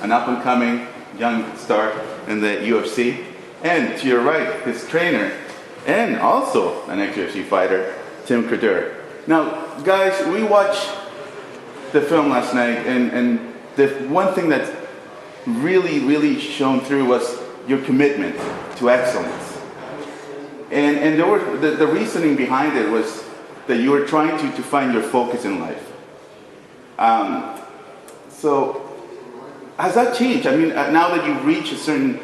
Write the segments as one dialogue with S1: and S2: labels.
S1: an up-and-coming young star in the UFC. And to your right, his trainer, and also an ex-UFC fighter, Tim Credeur. Now, guys, we watched the film last night, and the one thing that really shone through was your commitment to excellence. And there were, the reasoning behind it was that you were trying to find your focus in life. So, has that changed? I mean, now that you've reached a certain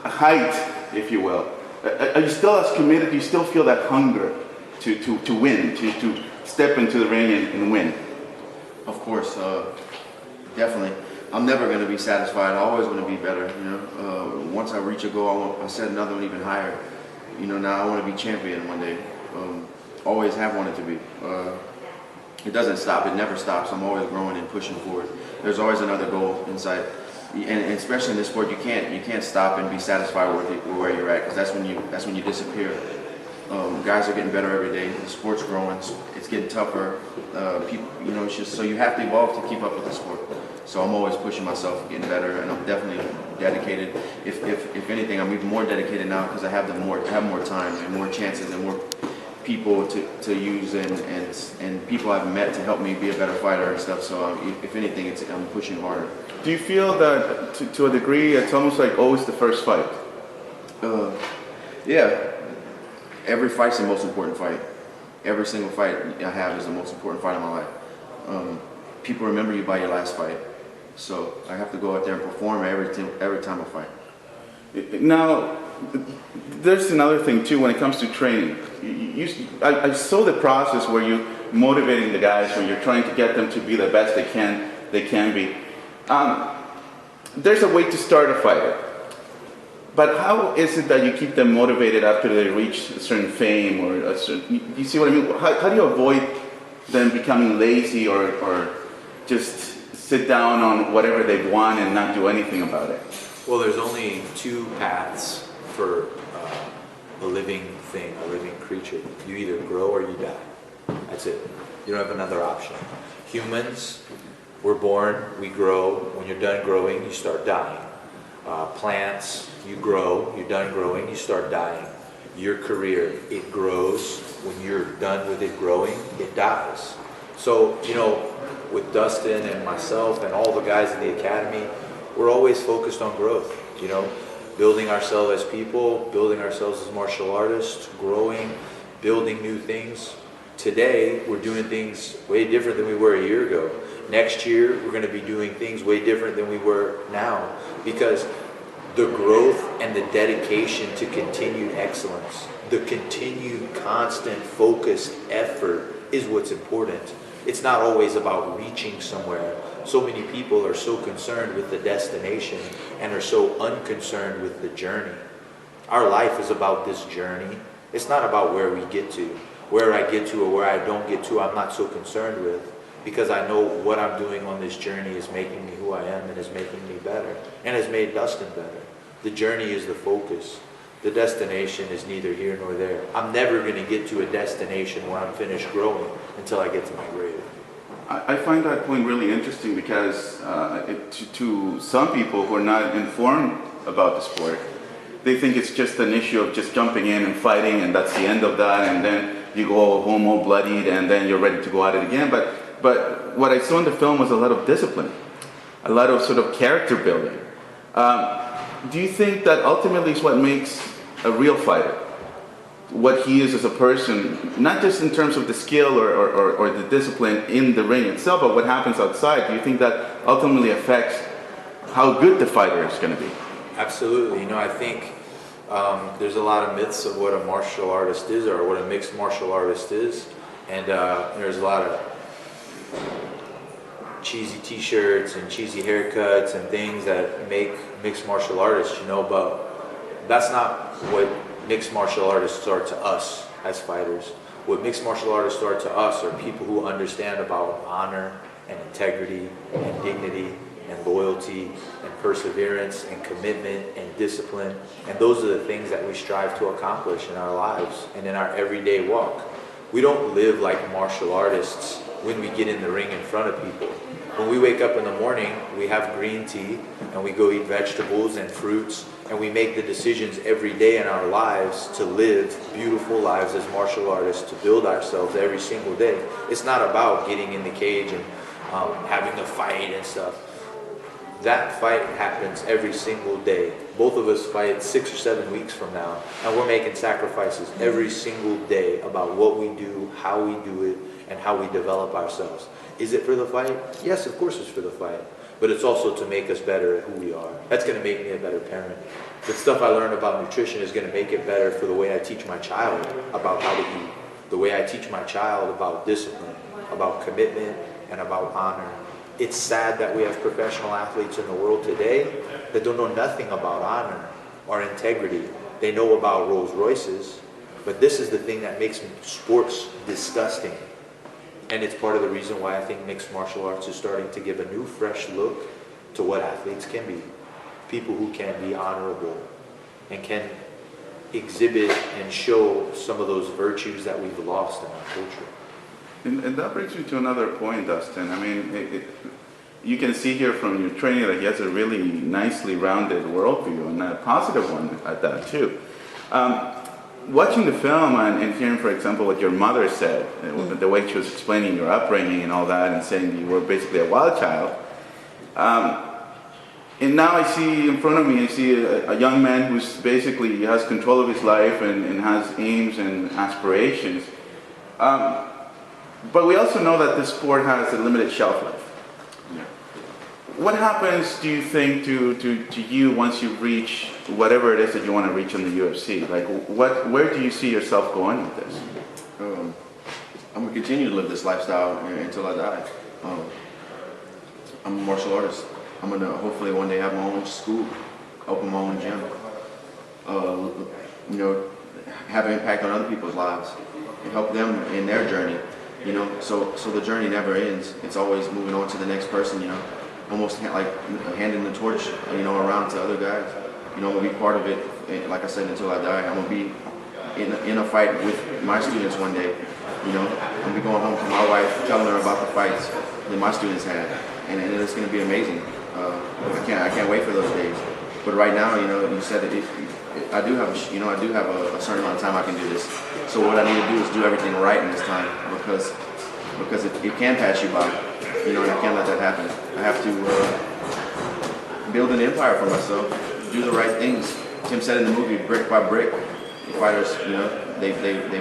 S1: height, if you will, are you still as committed? Do you still feel that hunger to win, to step into the ring and win?
S2: Of course, definitely. I'm never going to be satisfied. I always want to be better. You know, once I reach a goal, I set another one even higher. You know, now I want to be champion one day. Always have wanted to be. It doesn't stop. It never stops. I'm always growing and pushing forward. There's always another goal inside. And especially in this sport, you can't stop and be satisfied with where you're at, because that's when you disappear. Guys are getting better every day. The sport's growing. It's getting tougher. People, you know, it's just so you have to evolve to keep up with the sport. So I'm always pushing myself, getting better, and I'm definitely dedicated. If anything, I'm even more dedicated now because I have more time and more chances and more people to use and people I've met to help me be a better fighter and stuff. So if anything, I'm pushing harder. Do
S1: you feel that to a degree it's almost like always the first fight?
S2: Yeah. Every fight's the most important fight. Every single fight I have is the most important fight of my life. People remember you by your last fight. So I have to go out there and perform every time I fight.
S1: Now, there's another thing too when it comes to training. I saw the process where you're motivating the guys, where you're trying to get them to be the best they can be. There's a way to start a fighter. But how is it that you keep them motivated after they reach a certain fame or a certain, you see what I mean? How do you avoid them becoming lazy or just sit down on whatever they've won and not do anything about it?
S3: Well, there's only two paths for a living thing, a living creature. You either grow or you die. That's it. You don't have another option. Humans, we're born, we grow. When you're done growing, you start dying. Plants, you grow, you're done growing, you start dying. Your career, it grows. When you're done with it growing, it dies. So, you know, with Dustin and myself and all the guys in the academy, we're always focused on growth, you know, building ourselves as people, building ourselves as martial artists, growing, building new things. Today, we're doing things way different than we were a year ago. Next year, we're going to be doing things way different than we were now, because the growth and the dedication to continued excellence, the continued constant focused effort is what's important. It's not always about reaching somewhere. So many people are so concerned with the destination and are so unconcerned with the journey. Our life is about this journey. It's not about where we get to. Where I get to or where I don't get to, I'm not so concerned with, because I know what I'm doing on this journey is making me who I am and is making me better and has made Dustin better. The journey is the focus. The destination is neither here nor there. I'm never going to get to a destination where I'm finished growing until I get to my grave.
S1: I find that point really interesting because to some people who are not informed about the sport, they think it's just an issue of just jumping in and fighting and that's the end of that, and then you go home all bloodied and then you're ready to go at it again. But what I saw in the film was a lot of discipline, a lot of sort of character building. Do you think that ultimately is what makes a real fighter? What he is as a person, not just in terms of the skill or the discipline in the ring itself, but what happens outside. Do you think that ultimately affects how good the fighter is going to be?
S3: Absolutely. You know, I think there's a lot of myths of what a martial artist is or what a mixed martial artist is. And there's a lot of cheesy t-shirts and cheesy haircuts and things that make mixed martial artists, you know, but that's not what mixed martial artists are to us as fighters. What mixed martial artists are to us are people who understand about honor and integrity and dignity and loyalty and perseverance and commitment and discipline. And those are the things that we strive to accomplish in our lives and in our everyday walk. We don't live like martial artists when we get in the ring in front of people. When we wake up in the morning, we have green tea and we go eat vegetables and fruits, and we make the decisions every day in our lives to live beautiful lives as martial artists, to build ourselves every single day. It's not about getting in the cage and having a fight and stuff. That fight happens every single day. Both of us fight 6 or 7 weeks from now, and we're making sacrifices every single day about what we do, how we do it, and how we develop ourselves. Is it for the fight? Yes, of course it's for the fight. But it's also to make us better at who we are. That's going to make me a better parent. The stuff I learned about nutrition is going to make it better for the way I teach my child about how to eat. The way I teach my child about discipline, about commitment, and about honor. It's sad that we have professional athletes in the world today that don't know nothing about honor or integrity. They know about Rolls Royces, but this is the thing that makes sports disgusting. And it's part of the reason why I think mixed martial arts is starting to give a new, fresh look to what athletes can be. People who can be honorable and can exhibit and show some of those virtues that we've lost in our culture.
S1: And that brings me to another point, Dustin. I mean, you can see here from your training that he has a really nicely rounded worldview, and a positive one at that too. Watching the film and hearing, for example, what your mother said, the way she was explaining your upbringing and all that, and saying you were basically a wild child. And now I see in front of me, I see a young man who's basically has control of his life and has aims and aspirations. But we also know that this sport has a limited shelf life.
S2: Yeah.
S1: What happens, do you think, to you once you reach whatever it is that you want to reach in the UFC? Like, where do you see yourself going with this?
S2: I'm gonna continue to live this lifestyle until I die. I'm a martial artist. I'm gonna hopefully one day have my own school, open my own gym. You know, have an impact on other people's lives and help them in their journey. You know, so the journey never ends. It's always moving on to the next person. You know, almost like handing the torch, you know, around to other guys. You know, I'm gonna be part of it. And like I said, until I die, I'm gonna be in a fight with my students one day. You know, I'm gonna be going home to my wife, telling her about the fights that my students had, and it's gonna be amazing. I can't wait for those days. But right now, you know, you said I do have a certain amount of time I can do this. So what I need to do is do everything right in this time, because it can pass you by, you know, and I can't let that happen. I have to build an empire for myself, do the right things. Tim said in the movie, brick by brick. The fighters, you know, they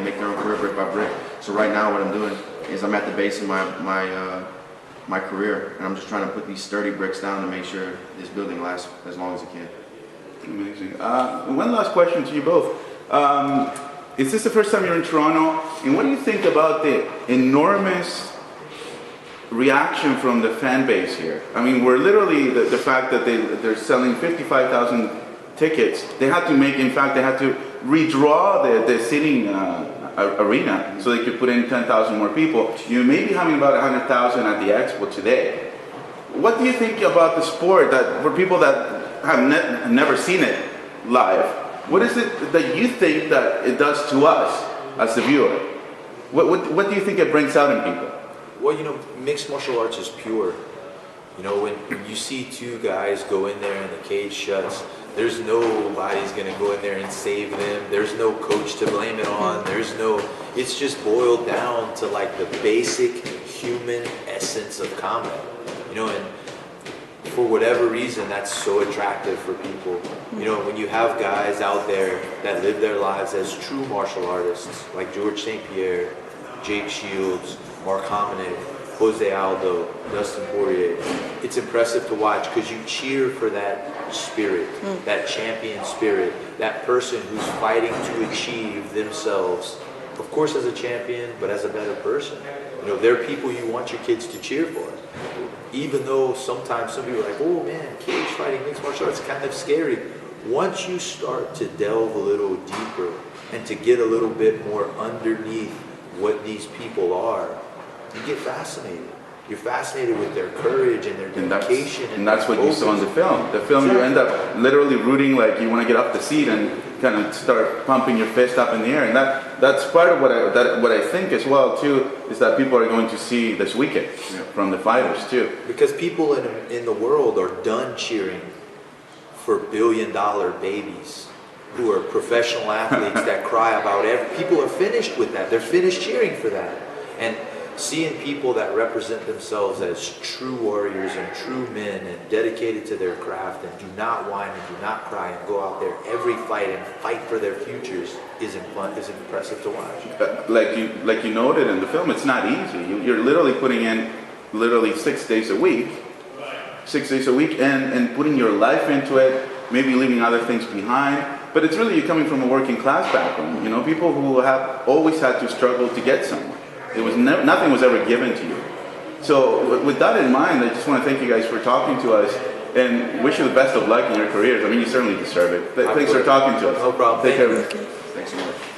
S2: make their own career brick by brick. So right now, what I'm doing is I'm at the base of my career, and I'm just trying to put these sturdy bricks down to make sure this building lasts as long as it can.
S1: Amazing. One last question to you both. Is this the first time you're in Toronto? And what do you think about the enormous reaction from the fan base here? I mean, we're literally, the fact that they're selling 55,000 tickets. They had to redraw the seating arena so they could put in 10,000 more people. You may be having about 100,000 at the expo today. What do you think about the sport, that for people that have never seen it live? What is it that you think that it does to us as the viewer? What do you think it brings out in people?
S3: Well, you know, mixed martial arts is pure. You know, when you see two guys go in there and the cage shuts, there's nobody's gonna go in there and save them. There's no coach to blame it on. It's just boiled down to like the basic human essence of combat. You know, and for whatever reason, that's so attractive for people. You know, when you have guys out there that live their lives as true martial artists, like George St. Pierre, Jake Shields, Mark Hominick, Jose Aldo, Dustin Poirier, it's impressive to watch because you cheer for that spirit, that champion spirit, that person who's fighting to achieve themselves, of course as a champion, but as a better person. You know, they're people you want your kids to cheer for. Even though sometimes some people are like, oh man, cage fighting, mixed martial arts, kind of scary. Once you start to delve a little deeper and to get a little bit more underneath what these people are, you get fascinated. You're fascinated with their courage and their dedication.
S1: And that's what you saw in the film. The film, you end up literally rooting, like you want to get off the seat and kind of start pumping your fist up in the air. And that's part of what I think as well too, is that people are going to see this weekend from the fighters too.
S3: Because people in the world are done cheering for billion-dollar babies who are professional athletes that cry about people are finished with that. They're finished cheering for that. And seeing people that represent themselves as true warriors and true men and dedicated to their craft and do not whine and do not cry and go out there every fight and fight for their futures is impressive to watch.
S1: Like you noted in the film, it's not easy. You're literally putting in 6 days a week. 6 days a week and putting your life into it, maybe leaving other things behind. But it's really you coming from a working class background. You know, people who have always had to struggle to get somewhere. It was nothing was ever given to you. So with that in mind, I just want to thank you guys for talking to us and wish you the best of luck in your careers. I mean, you certainly deserve it. Thanks for talking to us.
S3: No problem.
S1: Take care.
S2: Thanks so much.